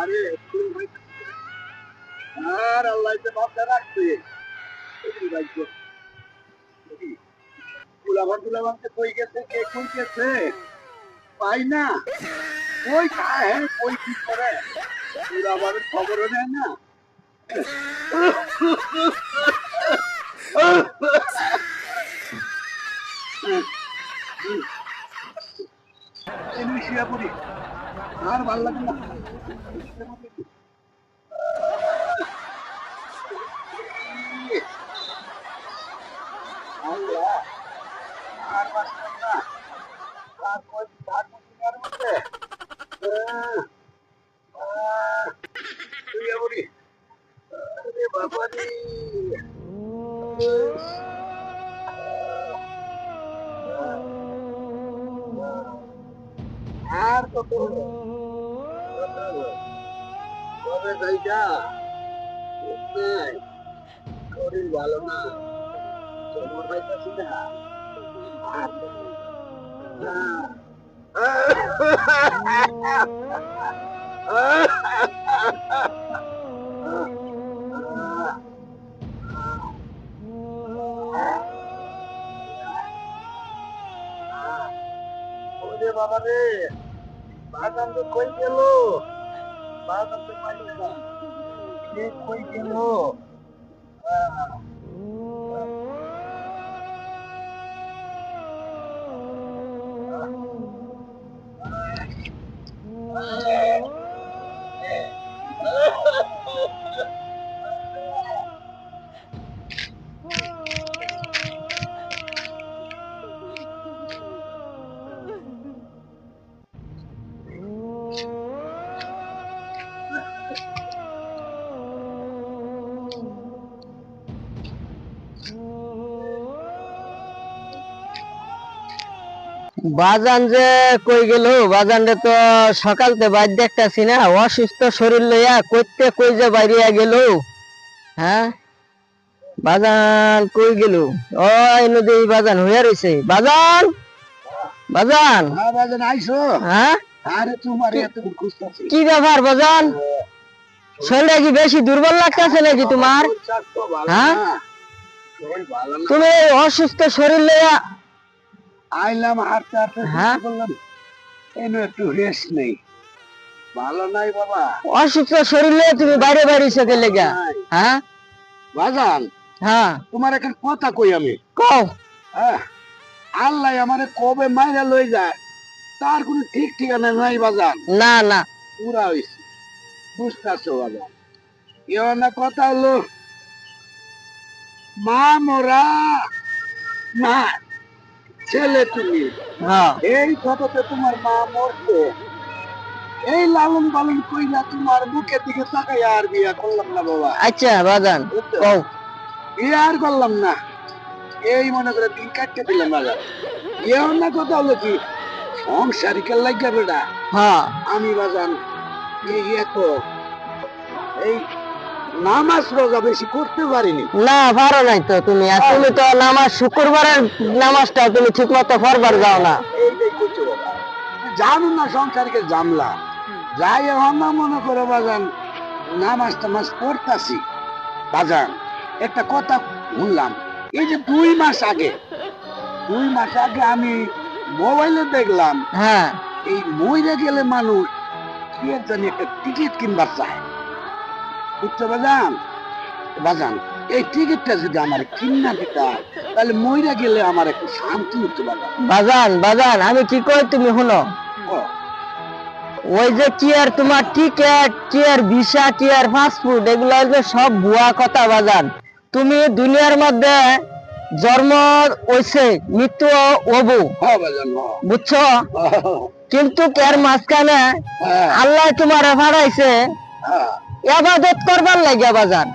আরে আর আল্লাহ যে বাঁচা রাখছে গুলাবানকে কই গেছে কে কই গেছে পাই না কই খায় কই কি করে গুলাবানের খবরও নেয় না শুয়ে পড়ি আর ভাল লাগে না আর বাঁচলাম না আর কই ভাগ দুনিয়ার মধ্যে শুয়ে পড়ি আরে বাবা রে আর কত হলো কবে যাইটা নাই শরীর ভালো না তোমার পাইতেছি না আর ওরে বাবা রে বাগান তো কই গেল বাগান তো পাইল না কে কই গেল বাজান যে কই গেল বাজানরে তো সকালতে বাইর দেখতাছি না অসুস্থ শরীর লইয়া কইতে কই যে বাইরিয়া গেল হ্যাঁ বাজান কই গেল ওই নদী বাজান হইয়া রইছে বাজান বাজান হ্যাঁ বাজান আইছো হ্যাঁ আরে তোমার এত খুঁজতাছি কি ব্যাপার বাজান শরীরটা কি বেশি দুর্বল লাগতেছে নাকি তোমার হ্যাঁ তুমি অসুস্থ শরীর লইয়া আইলাম হাঁটতে হাঁটতে হ্যাঁ বললাম এনে একটু রেস্ট নেই ভালো নাই বাবা অসুস্থ শরীর লইয়া তুমি বাইরে বাইরেছো কে লেগা হ্যাঁ বাজান হ্যাঁ তোমার এখন কথা কই আমি কও হ্যাঁ আল্লাহ আমারে কবে মাইরা লই যায় তার কোনো ঠিক ঠিকানা নাই বাজান না না পুরা হইছে বুঝতেছো বাজান না কথা হলো মা মোরা না ছেলে তুমি হ্যাঁ এই কথাতে তোমার মা মরছে এই লালন পালন কইলা তোমার মুখের দিকে তাকাই আর বিয়া করলাম না বাবা আচ্ছা বাজান কও বিয়া আর করলাম না এই মনে করে দিন কাটতে দিলাম বাজার এও না কথা হলো কি সংসারিকার লাগিয়া বেটা হ্যাঁ আমি বাজান এই এত এই নামাজ রোজা বেশি করতে পারিনি না পারো নাই তো তুমি আর তুমি তো নামাজ শুক্রবারের নামাজটা তুমি ঠিক মতো পড়বার যাও না এই যে করছো বাবা জানো না সংসারকে জামলা যাই এখন না মনে করে বাজান নামাজ টামাজ পড়তাছি বাজান একটা কথা শুনলাম এই যে 2 মাস আগে আমি মোবাইলে দেখলাম হ্যাঁ এই মইরে গেলে মানুষ কি জানি একটা টিকিট কিনবার চায় বুঝছো বাজান বাজান এই টিকিটটা যদি আমার কিনা দিতা তাহলে মইরা গেলে আমার একটু শান্তি হতো বাজান বাজান বাজান আমি কি কই তুমি শুনো ও, ওই যে কি আর তোমার টিকেট কি আর ভিসা কি আর পাসপোর্ট এগুলো যে সব ভুয়া কথা বাজান তুমি দুনিয়ার মধ্যে জন্ম হইছে মৃত্যু হবো বাজান বুঝছো কিন্তু এর মাঝখানে আল্লাহ তোমার পাঠাইছে ইবাদত করবার লাগিয়া বাজান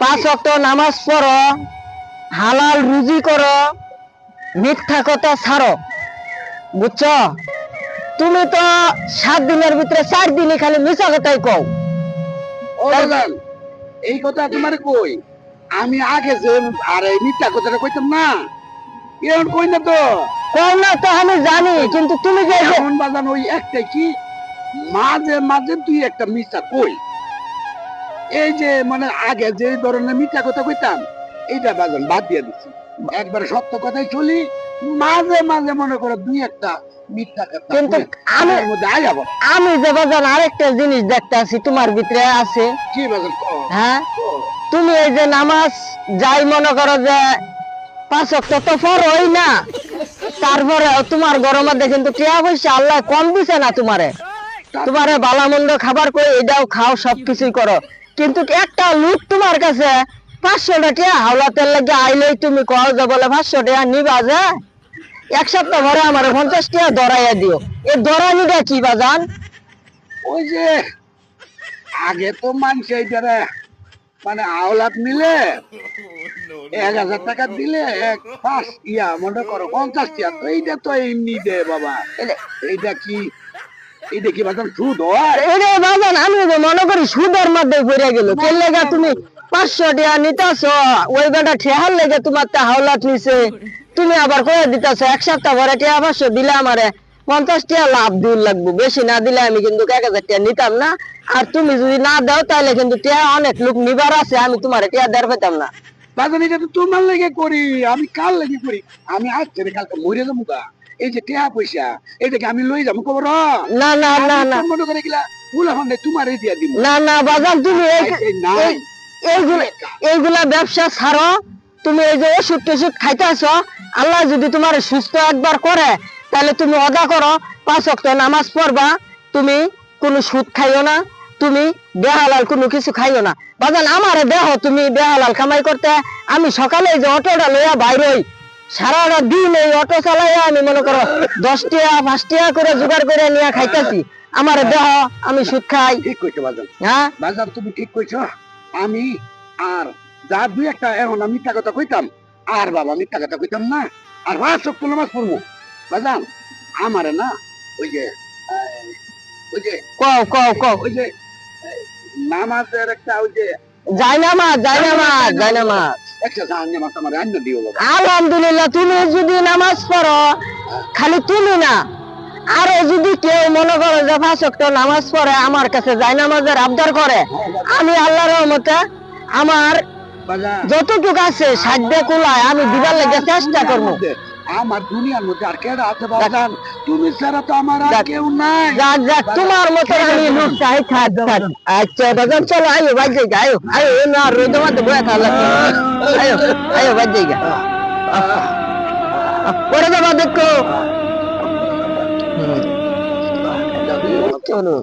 5 ওয়াক্ত নামাজ পড়ো হালাল রুজি করো মিথ্যা কথা ছাড়ো বুঝছো তুমি তো 7 দিনের ভিতরে 4 দিনই খালি মিছা কথাই কও ও বাজান এই কথা তোমার কই আমি আগে যে আর এই মিথ্যা কথাটা কইতাম না এখন কই না তো কও না তো আমি জানি কিন্তু তুমি যে এখন বাজান ওই একটাই কি মাঝে মাঝে তুই একটা মিথ্যা কই, এই যে মানে আগে যে ধরনের মিথ্যা কথা কইতাম এইটা বাজান বাদ দিয়ে দিচ্ছি, একবার সত্য কথাই চলি। মাঝে মাঝে মনে করো দুই একটা মিথ্যা কথা কিন্তু কই, আমি এর মধ্যে আয়া বল। আমি যে বাজান আরেকটা জিনিস দেখতে আছি তোমার ভিতরে আছে। কি বাজান হ্যাঁ, তুমি এই যে নামাজ যাই মনে করো যে 5 ওয়াক্ত তো পড়োই না, তারপরে তোমার গরমের মধ্যে কিন্তু টিয়া পয়সা আল্লাহ কম দিছে না তোমারে, তোমারে ভালো মন্দ খাবার করে এটাও খাও, সবকিছুই করো, কিন্তু একটা লুট তোমার কাছে 500 টাকা হাওলাতের লাগে আইলেই তুমি কও যে বলে 500 টাকা নিবা, যে এক সপ্তাহ ভরে আমার 50 টাকা ধরাইয়া দিও, এই ধরানিটা কি বাজান? ওই যে আগে তো মানুষ এইটারে মানে আওলাদ নিলে 1000 টাকা দিলে এক পাঁচ মনে করো 50 টাকা, তো এইটা তো এমনি দে বাবা। এইটা কি, এইটা কি বাজান সুদ হয়? এটা বাজান আমি যে মনে করি সুদের মধ্যে পড়ে গেল, কেন লেগে তুমি 500 টাকা নিতেছ, ওই বেটা ঠেহার লেগে তোমার তা হাওলাত নিছে, তুমি আবার করে দিতেছ এক সপ্তাহ ভরে টাকা 500 দিলে আমারে 50 টাকা লাভ দূর লাগবে, বেশি না দিলে আমি কিন্তু 1000 টাকা নিতাম না, আর তুমি যদি না দাও তাহলে কিন্তু টাকা অনেক লোক নিবার আছে, আমি তোমার টাকা দেড় পেতাম না। বাজান এটা তো তোমার লেগে করি, আমি কার লেগে করি? আমি আজ থেকে কালকে মরে যাবো গা, এই যে টাকা পয়সা এটাকে আমি লই যাবো খবর? না না না না মনে করে গেলা বুলা ফান্ডে তোমার দিয়া দিব না না বাজান, তুমি নাই। এইগুলা ব্যবসা ছাড়ো, তুমি এই যে ওষুধ টষুধ খাইতেছ, আল্লাহ যদি তোমার সুস্থ একবার করে তাহলে তুমি অদা করো, 5 ওয়াক্ত নামাজ পড়বা, তুমি কোনো সুদ খাইও না, তুমি বেহালাল কোনো কিছু খাইও না। বাজান আমারে দেহ তুমি বেহালাল কামাই করতে, আমি সকালে এই যে অটোটা লইয়া বাইরই, সারাটা দিন এই অটো চালাইয়া আমি মনে করো 10 টাকা 5 টাকা করে জোগাড় করে নিয়ে খাইতেছি, আমারে দেহ আমি সুদ খাই। ঠিক কইছো বাজান, হ্যাঁ বাজার তুমি ঠিক কইছো। আমি আর যা দুই একটা এখন আমি মিথ্যা কথা কইতাম, আর বাবা মিথ্যা কথা কইতাম না, আর 5 ওয়াক্ত নামাজ পড়বো বাজান। আমারে না ওই যে ওই যে কও কও কও ওই যে নামাজের একটা ওই যে জায়নামাজ একটা নামাজ আমার রান্না দিও বাবা। আলহামদুলিল্লাহ, তুমি যদি নামাজ পড়ো, খালি তুমি না আরো যদি কেউ মনে করো যে 5 ওয়াক্ত নামাজ পড়ে আমার কাছে জায়নামাজের আবদার করে, আমি আল্লাহর রহমতে আমার বাজান যতটুকু আছে সাধ্য কুলায় আমি দিবার লেগে চেষ্টা করবো। আমার দুনিয়ার মধ্যে আর কেডা আছে বাজান? তুমি ছাড়া তো আমার আর কেউ নাই। যাক যাক, তোমার মতো আমি লোক চাই থাক থাক। আচ্ছা বাজান চলো, আয়ো বাজে গা, আয়ো আয়ো, এ না রোদের মধ্যে বয়ে থাকলে আয়ো আয়ো বাজে গা, পরে যাবা দেখো। চলো